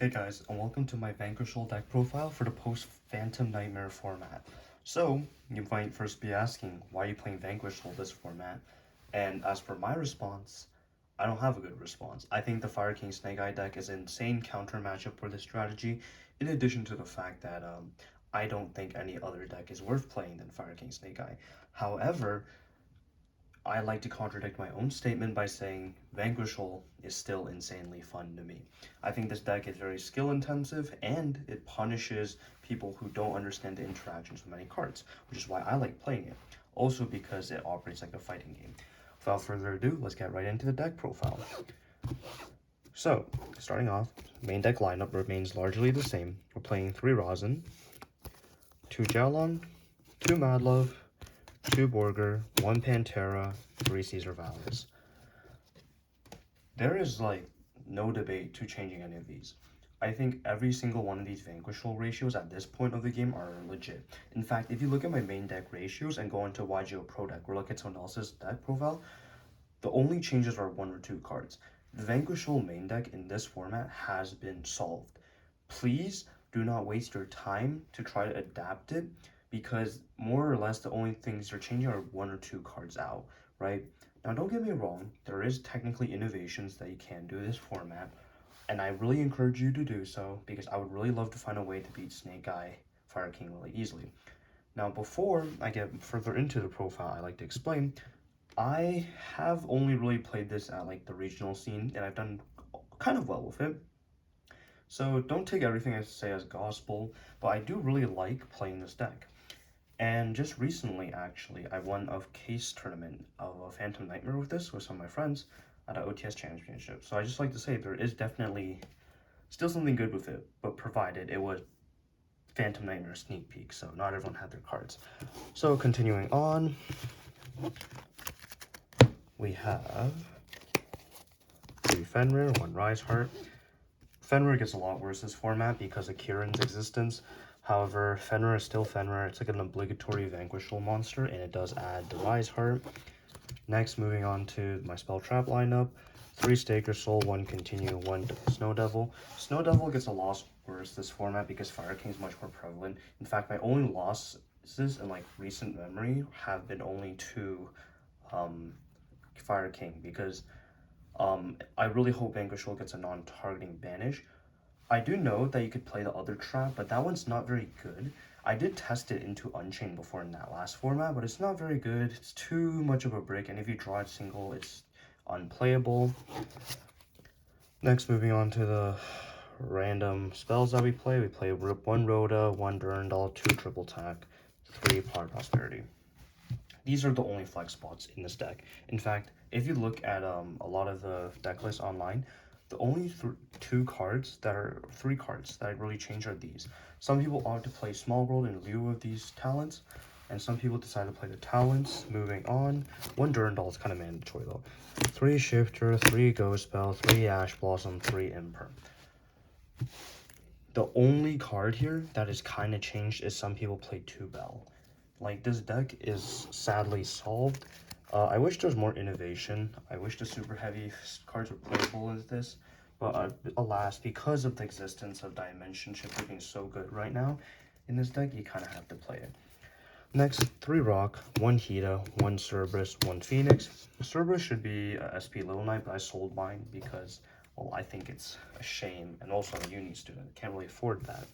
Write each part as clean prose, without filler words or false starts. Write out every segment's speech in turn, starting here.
Hey guys, and welcome to my Vanquish Soul Deck Profile for the post-Phantom Nightmare format. So, you might first be asking, why are you playing Vanquish Soul this format? And as for my response, I don't have a good response. I think the Fire King Snake Eye deck is an insane counter matchup for this strategy, in addition to the fact that I don't think any other deck is worth playing than Fire King Snake Eye. However, I like to contradict my own statement by saying Vanquish Hole is still insanely fun to me. I think this deck is very skill intensive and it punishes people who don't understand the interactions of many cards, which is why I like playing it. Also because it operates like a fighting game. Without further ado, let's get right into the deck profile. So, starting off, main deck lineup remains largely the same. We're playing 3 Rosin, 2 Jalon, 2 Madlove, 2 Borger, 1 Pantera, 3 Caesar Valles. There is like no debate to changing any of these. I think every single one of these Vanquish Soul ratios at this point of the game are legit. In fact, if you look at my main deck ratios and go into YGO Pro deck or look at someone else's deck profile, the only changes are 1 or 2 cards. The Vanquish Soul main deck in this format has been solved. Please do not waste your time to try to adapt it because more or less the only things you're changing are 1 or 2 cards out, right? Now don't get me wrong, there is technically innovations that you can do this format, and I really encourage you to do so because I would really love to find a way to beat Snake Eye Fire King really easily. Now before I get further into the profile, I like to explain I have only really played this at like the regional scene and I've done kind of well with it. So don't take everything I say as gospel, but I do really like playing this deck. And just recently, actually, I won a case tournament of a Phantom Nightmare with this with some of my friends at an OTS championship. So I just like to say there is definitely still something good with it, but provided it was Phantom Nightmare sneak peek, so not everyone had their cards. So continuing on, we have 3 Fenrir, 1 Rise Heart. Fenrir gets a lot worse this format because of Kieran's existence. However, Fenrir is still Fenrir. It's like an obligatory Vanquish Soul monster, and it does add the Rise Heart. Next, moving on to my Spell Trap lineup. 3 Staker Soul, 1 Continue, 1 Snow Devil. Snow Devil gets a lot worse this format because Fire King is much more prevalent. In fact, my only losses in like recent memory have been only to Fire King because I really hope Vanquish Soul gets a non-targeting banish. I do know that you could play the other trap, but that one's not very good. I did test it into Unchained before in that last format, but it's not very good. It's too much of a brick, and if you draw it single, it's unplayable. Next, moving on to the random spells that we play. We play 1 Rhoda, 1 Durandal, 2 Triple Tack, 3 Power Prosperity. These are the only flex spots in this deck. In fact, if you look at a lot of the deck lists online, the only 3 cards that really change are these. Some people opt to play Small World in lieu of these talents, and some people decide to play the talents. Moving on, 1 Durandal is kind of mandatory though. 3 Shifter, 3 Ghost Spell, 3 Ash Blossom, 3 Imperm. The only card here that is kind of changed is some people play 2 Bell. Like, this deck is sadly solved. I wish there was more innovation. I wish the super heavy cards were playable as this. But alas, because of the existence of Dimension Shifter being so good right now in this deck, you kind of have to play it. Next, 3 Rock, 1 Hida, 1 Cerberus, 1 Phoenix. Cerberus should be SP Little Knight, but I sold mine because, well, I think it's a shame. And also I'm a uni student, can't really afford that.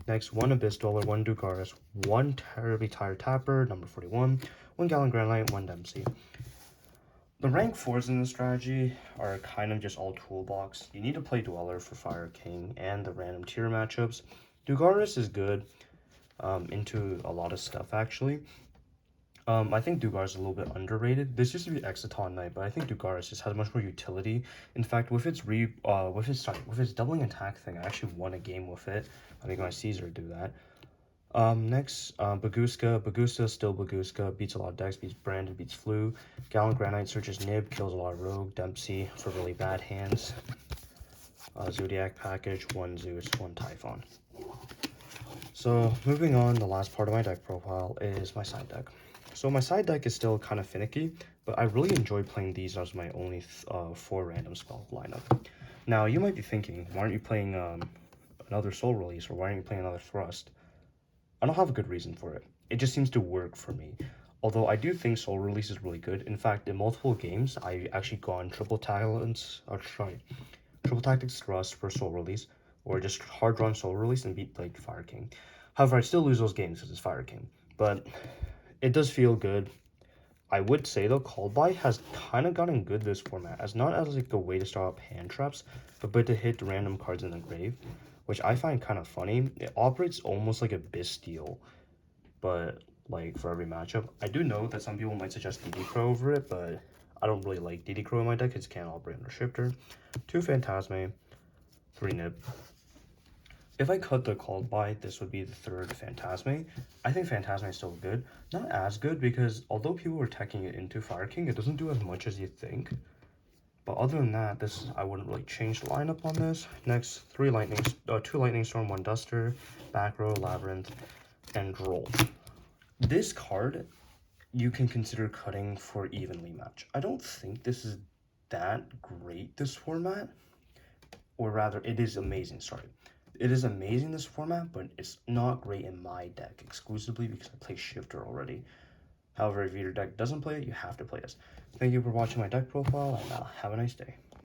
Next, 1 Abyss Dweller, 1 Dugaris, 1 Terribly Tired Tapper, number 41, 1 Gallon Granite, 1 Dempsey. The rank 4s in this strategy are kind of just all toolbox. You need to play Dweller for Fire King and the random tier matchups. Dugaris is good into a lot of stuff, actually. I think Dugaris is a little bit underrated. This used to be Exiton Knight, but I think Dugaris just has much more utility. In fact, with its doubling attack thing, I actually won a game with it. I think my Caesar do that. Next, Baguska. Bagusta is still Baguska. Beats a lot of decks. Beats Brandon. Beats Flu. Gallon Granite searches Nib. Kills a lot of Rogue. Dempsey for really bad hands. Zodiac package. 1 Zeus. 1 Typhon. So moving on, the last part of my deck profile is my side deck. So my side deck is still kind of finicky, but I really enjoy playing these as my only 4 random spell lineup. Now you might be thinking, why aren't you playing another Soul Release, or why aren't you playing another Thrust? I don't have a good reason for it. It just seems to work for me. Although I do think Soul Release is really good. In fact, in multiple games, I actually gone triple tactics Thrust for Soul Release, or just hard drawn Soul Release and beat like Fire King. However, I still lose those games because it's Fire King. But it does feel good. I would say though, Called By has kind of gotten good this format, as not as like a way to start up hand traps, but to hit random cards in the grave, which I find kind of funny. It operates almost like a Bastille, but like for every matchup. I do know that some people might suggest DD Crow over it, but I don't really like DD Crow in my deck. It can't operate under Shifter. 2 Phantasme, 3 Nip. If I cut the Called By, this would be the 3rd Phantasme. I think Phantasme is still good. Not as good because although people were teching it into Fire King, it doesn't do as much as you think. But other than that, I wouldn't really change the lineup on this. Next, 2 Lightning Storm, 1 Duster, Back Row, Labyrinth, and Droll. This card you can consider cutting for evenly match. I don't think this is that great, this format. Or rather, it is amazing, sorry. It is amazing, this format, but it's not great in my deck exclusively because I play Shifter already. However, if your deck doesn't play it, you have to play this. Thank you for watching my deck profile, and have a nice day.